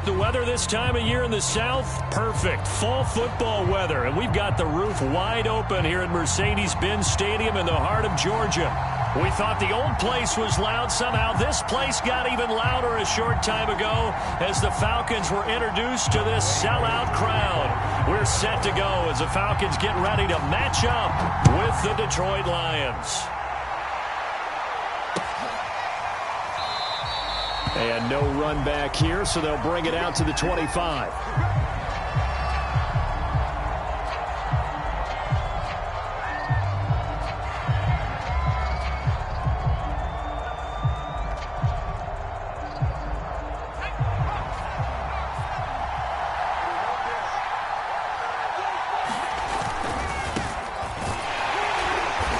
the weather this time of year in the South? Perfect. Fall football weather. And we've got the roof wide open here at Mercedes-Benz Stadium in the heart of Georgia. We thought the old place was loud. Somehow this place got even louder a short time ago as the Falcons were introduced to this sellout crowd. We're set to go as the Falcons get ready to match up with the Detroit Lions. And no run back here, so they'll bring it out to the 25.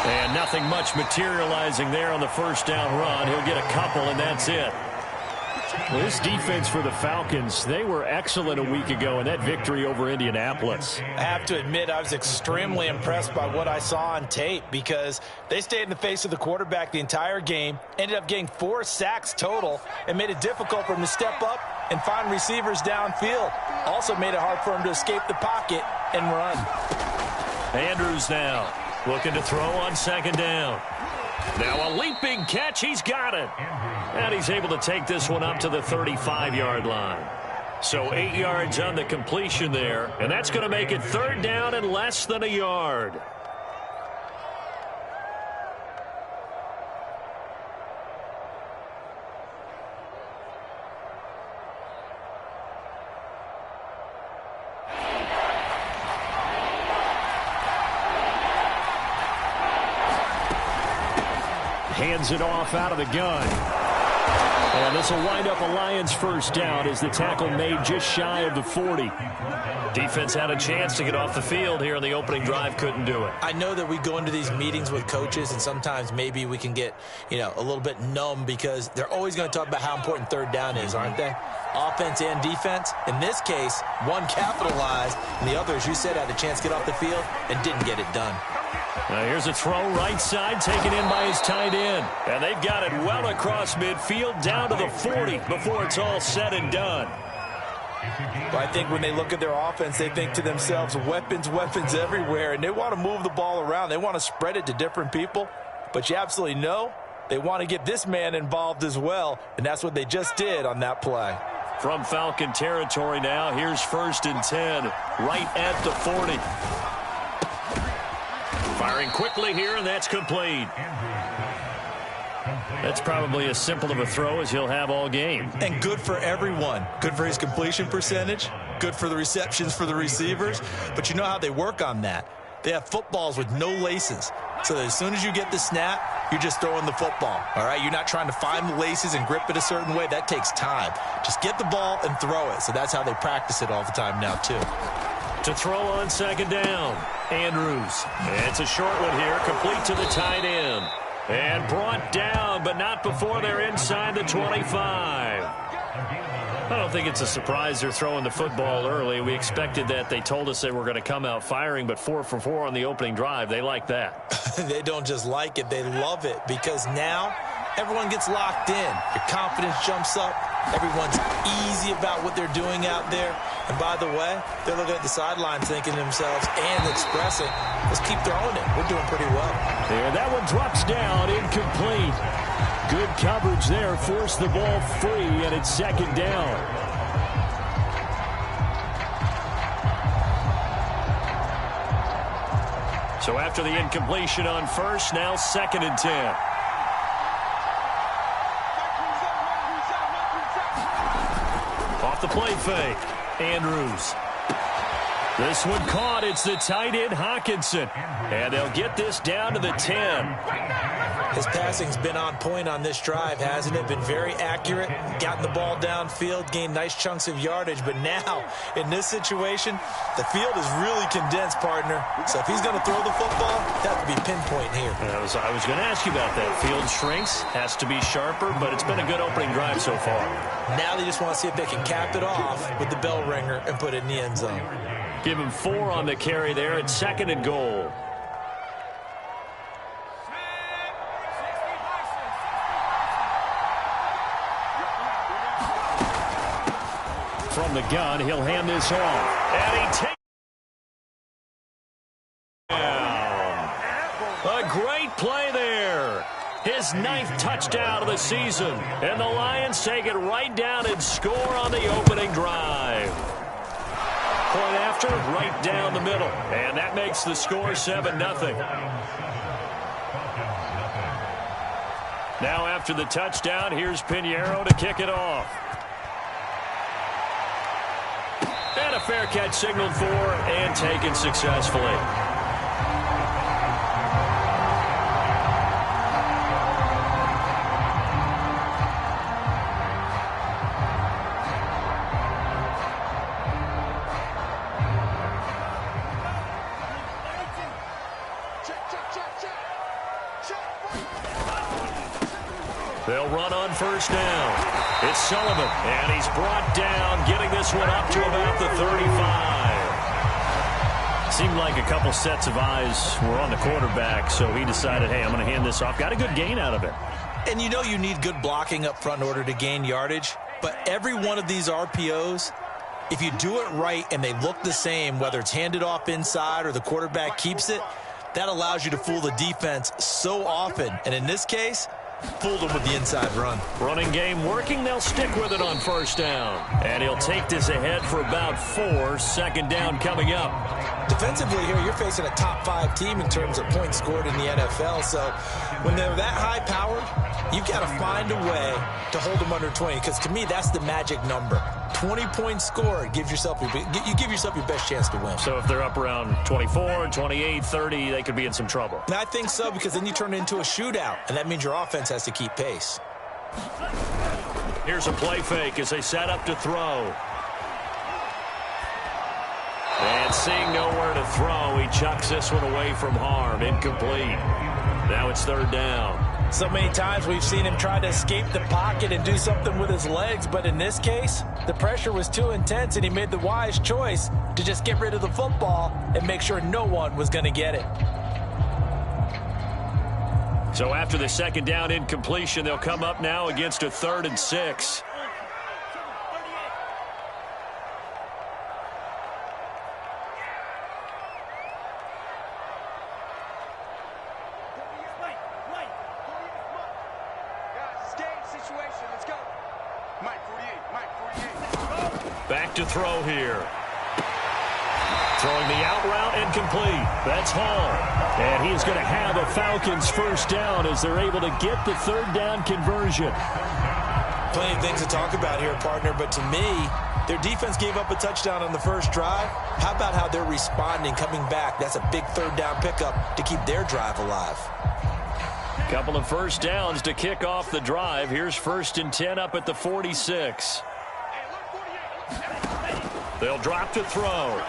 And nothing much materializing there on the first down run. He'll get a couple, and that's it. Well, this defense for the Falcons, they were excellent a week ago in that victory over Indianapolis. I have to admit, I was extremely impressed by what I saw on tape because they stayed in the face of the quarterback the entire game, ended up getting 4 sacks total, and made it difficult for him to step up and find receivers downfield. Also made it hard for him to escape the pocket and run. Andrews now looking to throw on second down. Now a leaping catch. He's got it. And he's able to take this one up to the 35-yard line. So 8 yards on the completion there. And that's going to make it third down and less than a yard. Hands it off out of the gun. And this will wind up a Lions first down as the tackle made just shy of the 40. Defense had a chance to get off the field here in the opening drive, couldn't do it. I know that we go into these meetings with coaches, and sometimes maybe we can get, a little bit numb because they're always going to talk about how important third down is, aren't they? Offense and defense. In this case, one capitalized, and the other, as you said, had a chance to get off the field and didn't get it done. Now here's a throw right side taken in by his tight end. And they've got it well across midfield down to the 40 before it's all said and done. But I think when they look at their offense, they think to themselves, weapons, weapons everywhere. And they want to move the ball around. They want to spread it to different people. But you absolutely know they want to get this man involved as well. And that's what they just did on that play. From Falcon territory now, here's 1st and 10 right at the 40. Firing quickly here, and that's complete. That's probably as simple of a throw as he'll have all game. And good for everyone. Good for his completion percentage. Good for the receptions for the receivers. But you know how they work on that. They have footballs with no laces. So that as soon as you get the snap, you're just throwing the football. All right? You're not trying to find the laces and grip it a certain way. That takes time. Just get the ball and throw it. So that's how they practice it all the time now, too. To throw on second down, Andrews. It's a short one here, complete to the tight end. And brought down, but not before they're inside the 25. I don't think it's a surprise they're throwing the football early. We expected that. They told us they were going to come out firing, but 4 for 4 on the opening drive. They like that. They don't just like it, they love it, because now everyone gets locked in. Your confidence jumps up. Everyone's easy about what they're doing out there. And by the way, they're looking at the sidelines thinking to themselves and expressing, let's keep throwing it. We're doing pretty well. There, that one drops down, incomplete. Good coverage there, forced the ball free, and it's second down. So after the incompletion on first, now 2nd and 10. Off the play fake, Andrews. This one caught. It's the tight end, Hawkinson. And they'll get this down to the 10. His passing's been on point on this drive, hasn't it? Been very accurate, gotten the ball downfield, gained nice chunks of yardage. But now, in this situation, the field is really condensed, partner. So if he's going to throw the football, that would be pinpoint here. I was going to ask you about that. Field shrinks, has to be sharper, but it's been a good opening drive so far. Now they just want to see if they can cap it off with the bell ringer and put it in the end zone. Give him 4 on the carry there at 2nd and goal. From the gun, he'll hand this off. And he takes down. A great play there. His 9th touchdown of the season. And the Lions take it right down and score on the opening drive. Point after, right down the middle. And that makes the score 7-0. Now after the touchdown, here's Pinheiro to kick it off. And a fair catch signaled for and taken successfully. They'll run on first down. It's Sullivan, and he's brought down, getting this one up to about the 35. Seemed like a couple sets of eyes were on the quarterback, so he decided, hey, I'm going to hand this off. Got a good gain out of it. And you know you need good blocking up front in order to gain yardage, but every one of these RPOs, if you do it right and they look the same, whether it's handed off inside or the quarterback keeps it, that allows you to fool the defense so often. And in this case, fooled him with the inside run. Running game working. They'll stick with it on first down. And he'll take this ahead for about 4. Second down coming up. Defensively here, you're facing a top 5 team in terms of points scored in the NFL. So when they're that high powered, you've got to find a way to hold them under 20. Because to me, that's the magic number. 20 points scored gives yourself you give yourself your best chance to win. So if they're up around 24, 28, 30, they could be in some trouble. And I think so, because then you turn it into a shootout, and that means your offense has to keep pace. Here's a play fake as they set up to throw. And seeing nowhere to throw, he chucks this one away from harm. Incomplete. Now it's third down. So many times we've seen him try to escape the pocket and do something with his legs, but in this case, the pressure was too intense and he made the wise choice to just get rid of the football and make sure no one was going to get it. So after the second down incompletion, they'll come up now against a 3rd and 6. Back to throw here. Throwing the out route incomplete. That's Hall. And he's going to have a Falcons first down as they're able to get the 3rd down conversion. Plenty of things to talk about here, partner, but to me, their defense gave up a touchdown on the first drive. How about how they're responding, coming back? That's a big 3rd down pickup to keep their drive alive. Couple of first downs to kick off the drive. Here's 1st and 10 up at the 46. They'll drop to throw.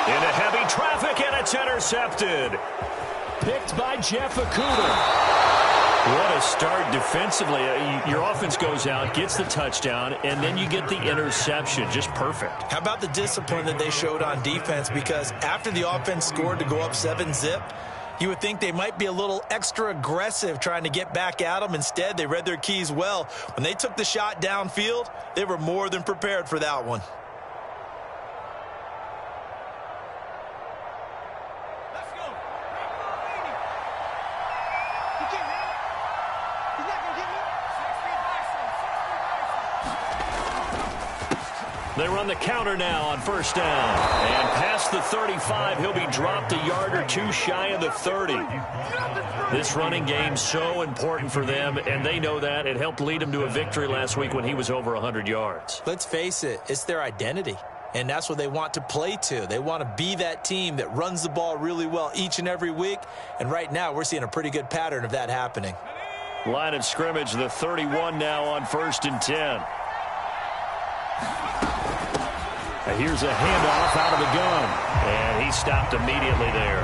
Into heavy traffic, and it's intercepted. Picked by Jeff Okudah. What a start defensively. Your offense goes out, gets the touchdown, and then you get the interception. Just perfect. How about the discipline that they showed on defense? Because after the offense scored to go up 7-zip, you would think they might be a little extra aggressive trying to get back at them. Instead, they read their keys well. When they took the shot downfield, they were more than prepared for that one. They run the counter now on first down. And past the 35, he'll be dropped a yard or 2 shy of the 30. This running game so important for them, and they know that. It helped lead them to a victory last week when he was over 100 yards. Let's face it, it's their identity, and that's what they want to play to. They want to be that team that runs the ball really well each and every week, and right now we're seeing a pretty good pattern of that happening. Line of scrimmage, the 31 now on 1st and 10. Here's a handoff out of the gun, and he stopped immediately there.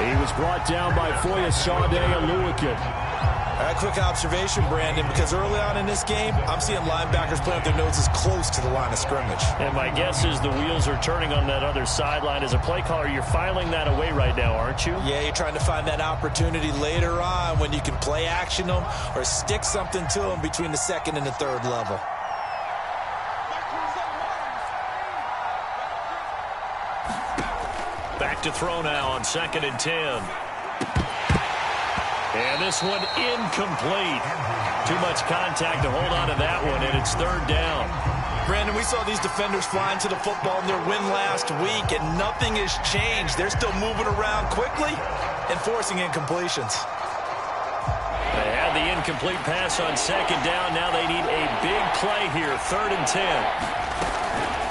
He was brought down by Foyesade Oluwakin. A quick observation, Brandon, because early on in this game, I'm seeing linebackers playing with their noses close to the line of scrimmage. And my guess is the wheels are turning on that other sideline. As a play caller, you're filing that away right now, aren't you? Yeah, you're trying to find that opportunity later on when you can play action them or stick something to them between the 2nd and the 3rd level. to throw now on 2nd and 10. And this one incomplete. Too much contact to hold on to that one, and it's 3rd down. Brandon, we saw these defenders flying to the football in their win last week, and nothing has changed. They're still moving around quickly and forcing incompletions. They had the incomplete pass on 2nd down. Now they need a big play here, 3rd and 10.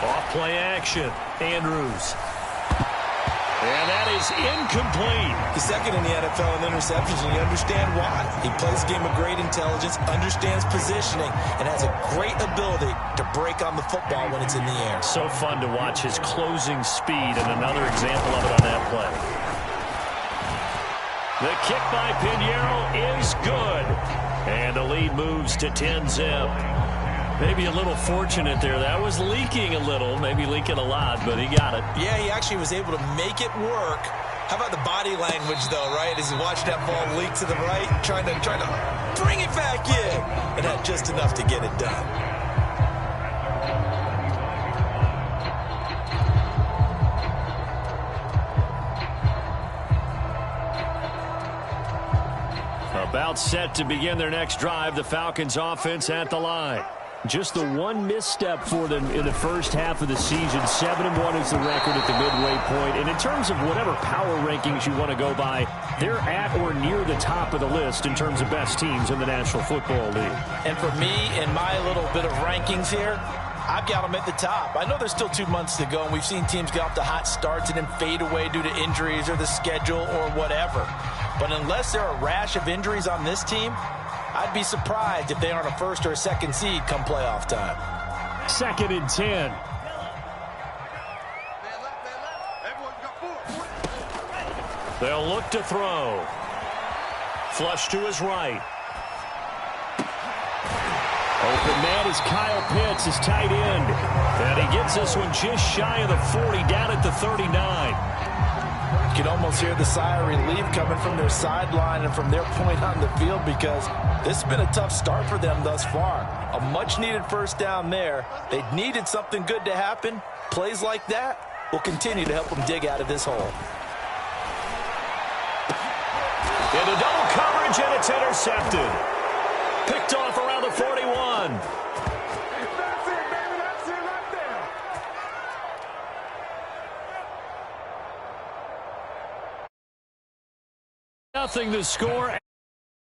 Off play action, Andrews. And that is incomplete. He's second in the NFL in interceptions, and you understand why. He plays a game of great intelligence, understands positioning, and has a great ability to break on the football when it's in the air. So fun to watch his closing speed, and another example of it on that play. The kick by Pinheiro is good. And the lead moves to 10-zip. Maybe a little fortunate there. That was leaking a little, maybe leaking a lot, but he got it. Yeah, he actually was able to make it work. How about the body language, though, right? As he watched that ball leak to the right, trying to bring it back in. And had just enough to get it done. About set to begin their next drive, the Falcons offense at the line. Just the one misstep for them in the first half of the season. 7-1 is the record at the midway point. And in terms of whatever power rankings you want to go by, they're at or near the top of the list in terms of best teams in the National Football League. And for me, in my little bit of rankings here, I've got them at the top. I know there's still 2 months to go, and we've seen teams get off to hot starts and then fade away due to injuries or the schedule or whatever. But unless there are a rash of injuries on this team, I'd be surprised if they aren't a first or a second seed come playoff time. 2nd and 10. They'll look to throw. Flush to his right. Open man is Kyle Pitts, his tight end. And he gets this one just shy of the 40, down at the 39. You can almost hear the sigh of relief coming from their sideline and from their point on the field, because this has been a tough start for them thus far. A much-needed first down there. They needed something good to happen. Plays like that will continue to help them dig out of this hole. Into double coverage, and it's intercepted. Picked off around the 41. Nothing to score.